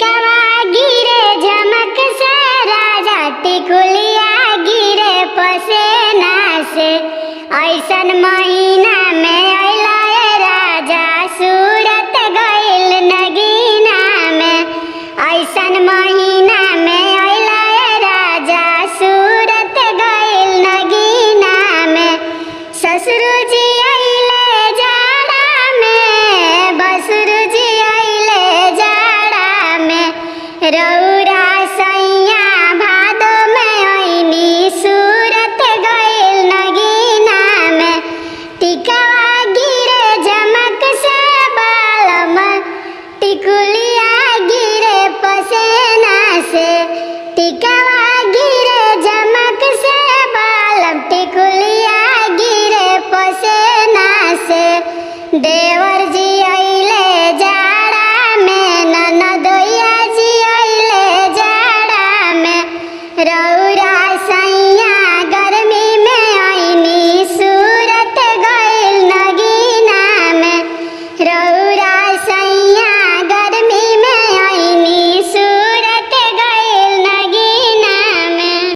टिकवा गिरे झमक से राजा टिकुलिया गिरे पसेना से। ऐसन महीना में अइला ए राजा सूरत गइल नगीना में। ऐसन महीना में अइला ए राजा सूरत गइल नगीना में। ससुर जी अइले जाड़ा में, बसुर जी अइले जाड़ा में। रउरा सैया भादो में अइनी सूरत गइल नगीना में। टिकवा गिरे झमक से बालम टिकुलिया गिरे पसेना से। टिकवा गिरे झमक से बालम टिकुलिया गिरे पसेना से। देवर जी अइले जाड़ा में, ननदोइया जी अइले जाड़ा में। रउरा